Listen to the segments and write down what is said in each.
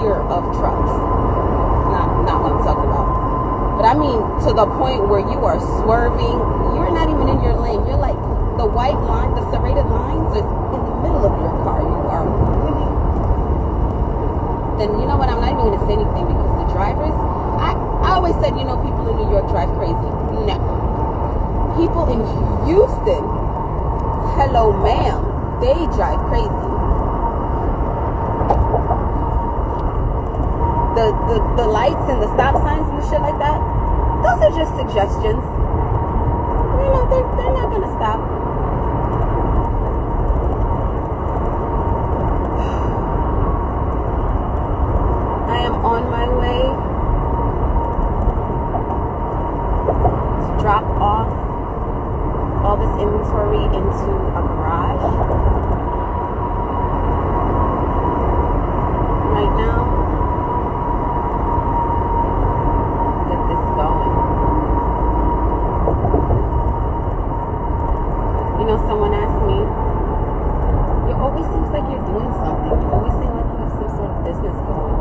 fear of trucks. Not what I'm talking about. But I mean to the point where you are swerving. You're not even in your lane. You're like the white line, the serrated lines is in the middle of your car. You are really. Then you know what? I'm not even going to say anything because the drivers. I always said, you know, people in New York drive crazy. No. People in Houston, hello ma'am, they drive crazy. The lights and the stop signs and shit like that, those are just suggestions. You know, they're not gonna stop. I am on my way to drop off all this inventory into a garage. Right now. Get this going. You know, someone asked me, it always seems like you're doing something. You always seem like you have some sort of business going.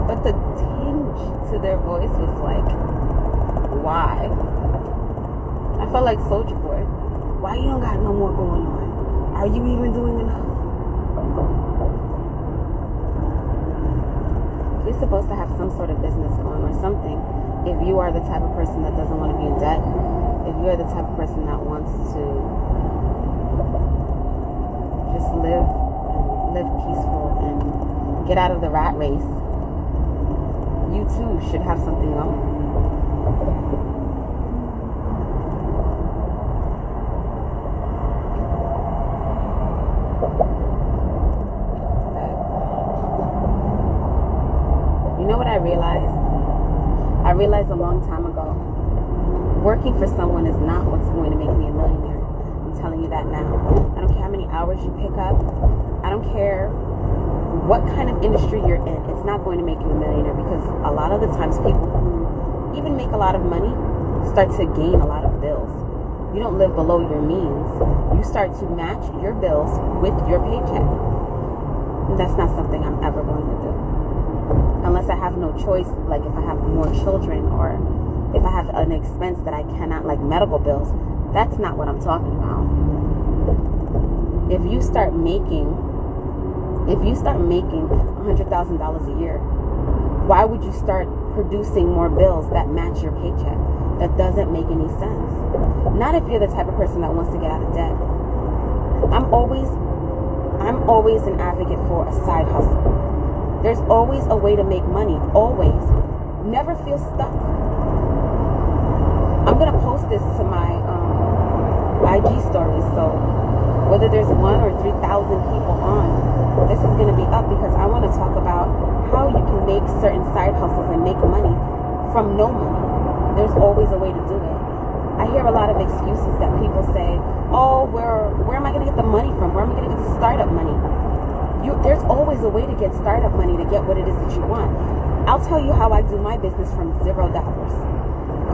But the tinge to their voice was like, why? I felt like Soldier Boy. Why you don't got no more going on? Are you even doing enough? You're supposed to have some sort of business going or something. If you are the type of person that doesn't want to be in debt, if you are the type of person that wants to just live peaceful and get out of the rat race, you too should have something going. You know what I realized? I realized a long time ago, working for someone is not what's going to make me a millionaire. I'm telling you that now. I don't care how many hours you pick up. I don't care what kind of industry you're in. It's not going to make you a millionaire because a lot of the times people who even make a lot of money start to gain a lot of bills. You don't live below your means. You start to match your bills with your paycheck. And that's not something I'm ever going to do. Unless I have no choice, like if I have more children or if I have an expense that I cannot, like medical bills, that's not what I'm talking about. If you start making $100,000 a year, why would you start producing more bills that match your paycheck? That doesn't make any sense. Not if you're the type of person that wants to get out of debt. I'm always an advocate for a side hustle. There's always a way to make money. Always. Never feel stuck. I'm going to post this to my IG stories. So whether there's 1,000 or 3,000 people on, this is going to be up because I want to talk about how you can make certain side hustles and make money from no money. There's always a way to do it. I hear a lot of excuses that people say, oh, where am I going to get the money from? Where am I going to get the startup money? There's always a way to get startup money to get what it is that you want. I'll tell you how I do my business from $0.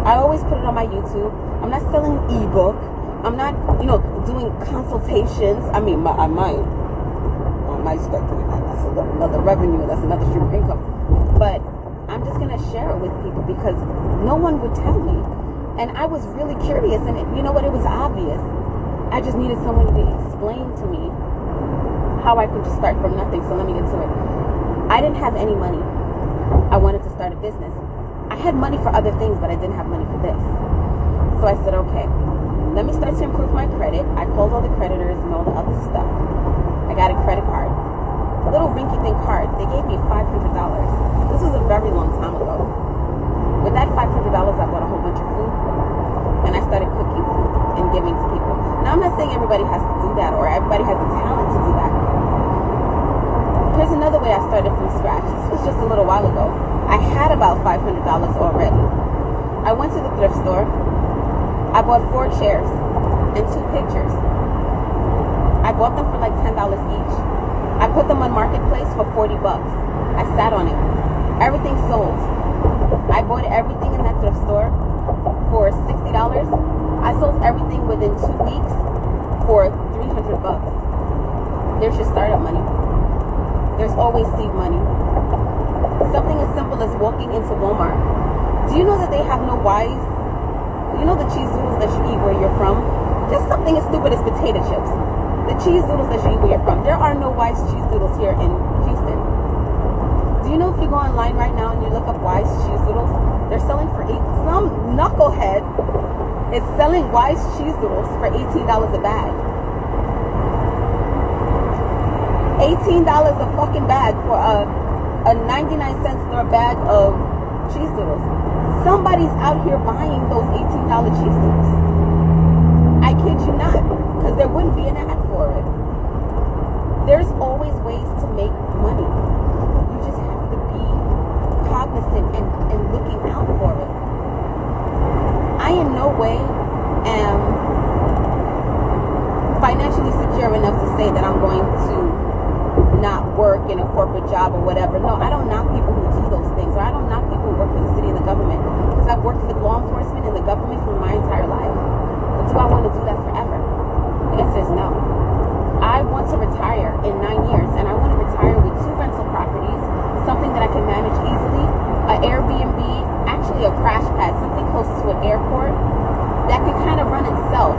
I always put it on my YouTube. I'm not selling an ebook. I'm not, doing consultations. I mean, I might start doing that. That's another revenue. That's another stream of income. But I'm just going to share it with people because no one would tell me. And I was really curious. And you know what? It was obvious. I just needed someone to explain to me how I could just start from nothing. So let me get to it. I didn't have any money. I wanted to start a business. I had money for other things, but I didn't have money for this. So I said, okay, let me start to improve my credit. I called all the creditors and all the other stuff. I got a credit card. A little rinky-dink card. They gave me $500. This was a very long time ago. With that $500, I bought a whole bunch of food. And I started cooking food and giving to people. Now, I'm not saying everybody has to do that or everybody has the talent to do that. Here's another way I started from scratch. This was just a little while ago. I had about $500 already. I went to the thrift store. I bought 4 chairs and 2 pictures. I bought them for like $10 each. I put them on Marketplace for $40. I sat on it. Everything sold. I bought everything in that thrift store for $60. I sold everything within 2 weeks for $300. There's your startup money. There's always seed money. walking into Walmart. Do you know that they have no Y's? You know the cheese doodles that you eat where you're from? Just something as stupid as potato chips. The cheese doodles that you eat where you're from. There are no Y's cheese doodles here in Houston. Do you know if you go online right now and you look up Y's cheese doodles, they're selling for some knucklehead is selling Y's cheese doodles for $18 a bag. $18 a fucking bag for a 99-cent store bag of cheese doodles. Somebody's out here buying those $18 cheese doodles. I kid you not, because there wouldn't be an ad for it. There's always ways to make money. You just have to be cognizant and looking out for it. I in no way am financially secure enough to say that I'm going to not work in a corporate job or whatever. No, I don't knock people who do those things, or I don't knock people who work for the city and the government, because I've worked for law enforcement and the government for my entire life. But do I want to do that forever? The answer is no. I want to retire in 9 years, and I want to retire with 2 rental properties, something that I can manage easily, an Airbnb, actually a crash pad, something close to an airport that can kind of run itself,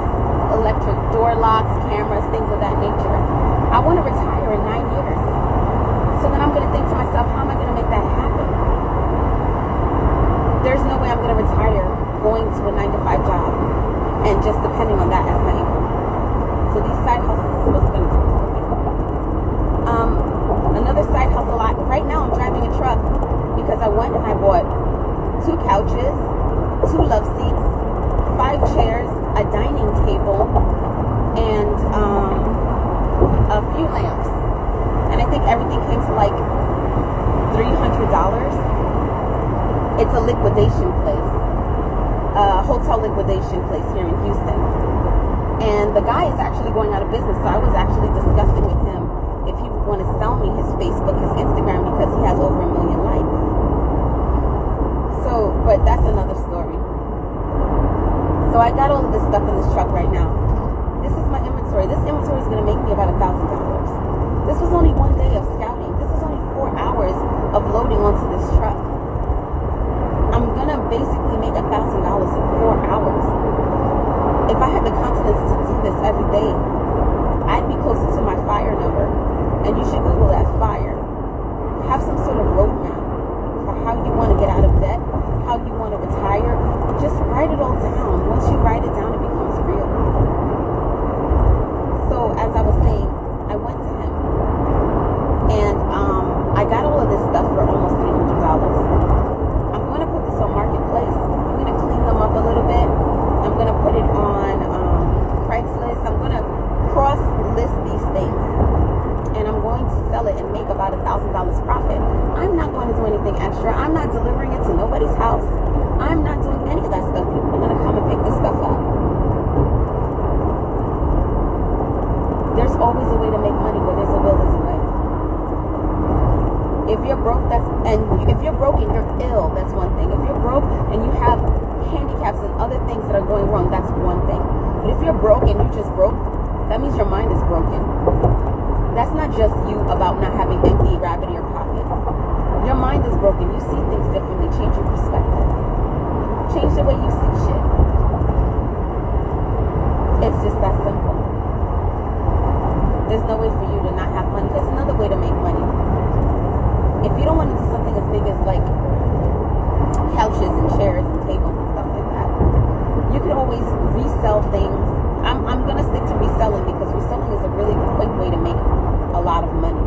electric door locks, cameras, things of that nature. I want to retire in 9 years. So then I'm going to think to myself, how am I going to make that happen? There's no way I'm going to retire going to a 9-to-5 job and just depending on that as my income. So these side hustles is what's going to do it for me. Another side hustle, right now I'm driving a truck because I went and I bought 2 couches, 2 love seats, 5 chairs, a dining table, and a few lamps. And I think everything came to like $300. It's a liquidation place, a hotel liquidation place here in Houston. And the guy is actually going out of business, so I was actually discussing with him if he would want to sell me his Facebook, his Instagram, because he has over 1 million likes. So, but that's another story. So I got all of this stuff in this truck right now. This is my inventory. This inventory is going to make me about $1,000. This was only 1 day of scouting. This was only 4 hours of loading onto this truck. I'm going to basically make $1,000 in 4 hours. If I had the confidence to do this every day, I'd be closer to my FIRE number. And you should Google that, FIRE. Have some sort of roadmap for how you want to get out of debt, how you want to retire. Just write it all down. Once you write it down, it becomes real. So as I was saying, I went to him and I got all of this stuff for almost $300. I'm going to put this on Marketplace. I'm going to clean them up a little bit. I'm going to put it on Craigslist. I'm going to cross-list these things. And I'm going to sell it and make about $1,000 profit. I'm not going to do anything extra. I'm not delivering it to nobody's house. I'm not doing any of that stuff. People are going to come and pick this stuff up. There's always a way to make money. Where there's a will, there's a way. If you're broke, if you're broke and you're ill, that's one thing. If you're broke and you have handicaps and other things that are going wrong, that's one thing. But if you're broke and you just broke, that means your mind is broken. That's not just you about not having empty rabbit in your pocket. Your mind is broken. You see things differently. Change your perspective. Change the way you see shit. It's just that simple. There's no way for you to not have money. There's another way to make money. If you don't want to do something as big as like couches and chairs and tables and stuff like that, you could always resell things. I'm going to stick to reselling because reselling is a really quick way to make a lot of money.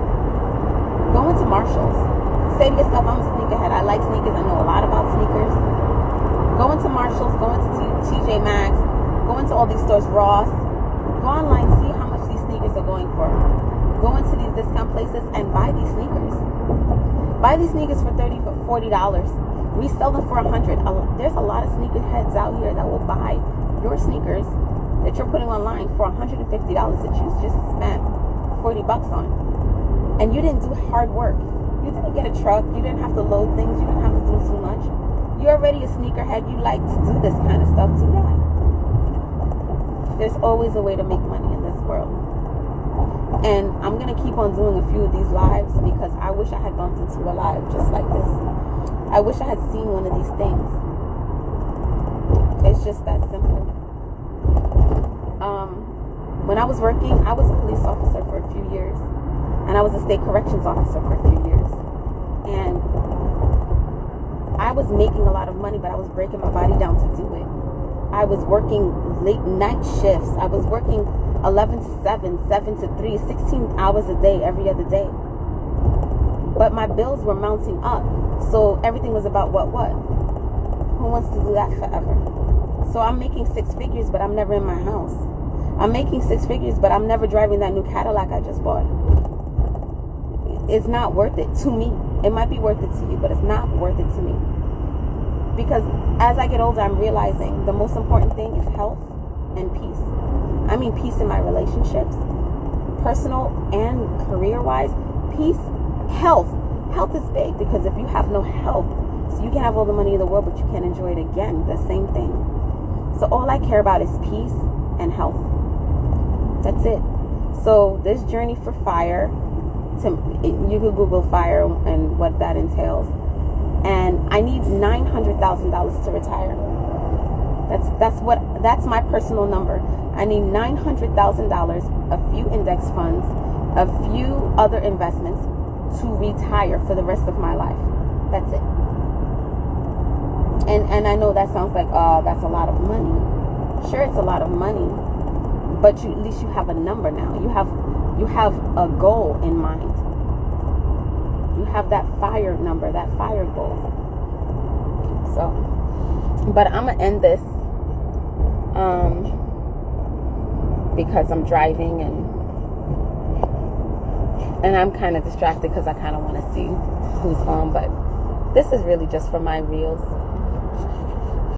Go into Marshalls. Say to yourself, I'm a sneakerhead. I like sneakers. I know a lot about sneakers. Go into Marshalls. Go into TJ Maxx. Go into all these stores. Ross. Go online. See how much these sneakers are going for. Go into these discount places and buy these sneakers. Buy these sneakers for $30, for $40. Resell them for $100. There's a lot of sneakerheads out here that will buy your sneakers that you're putting online for $150 that you just spent $40 on. And you didn't do hard work. You didn't get a truck. You didn't have to load things. You didn't have to do too much. You're already a sneakerhead. You like to do this kind of stuff. Do that. There's always a way to make money in this world. And I'm going to keep on doing a few of these lives because I wish I had gone into a live just like this. I wish I had seen one of these things. It's just that simple. When I was working, I was a police officer for a few years. And I was a state corrections officer for a few years. And I was making a lot of money, but I was breaking my body down to do it. I was working late night shifts. I was working 11 to 7, 7 to 3, 16 hours a day, every other day. But my bills were mounting up. So everything was about what? Who wants to do that forever? So I'm making 6 figures, but I'm never in my house. I'm making 6 figures, but I'm never driving that new Cadillac I just bought. It's not worth it to me. It might be worth it to you, but it's not worth it to me. Because as I get older, I'm realizing the most important thing is health and peace. I mean peace in my relationships, personal and career-wise. Peace, health. Health is big because if you have no health, so you can have all the money in the world, but you can't enjoy it again. The same thing. So all I care about is peace and health. That's it. So this journey for FIRE, you could Google FIRE and what that entails. And I need $900,000 to retire. That's my personal number. I need $900,000, a few index funds, a few other investments to retire for the rest of my life. That's it. And I know that sounds like, oh, that's a lot of money. Sure, it's a lot of money, but at least you have a number now. You have a goal in mind. You have that FIRE number, that FIRE goal. So, but I'm gonna end this because I'm driving and I'm kind of distracted because I kind of want to see who's on. But this is really just for my reels.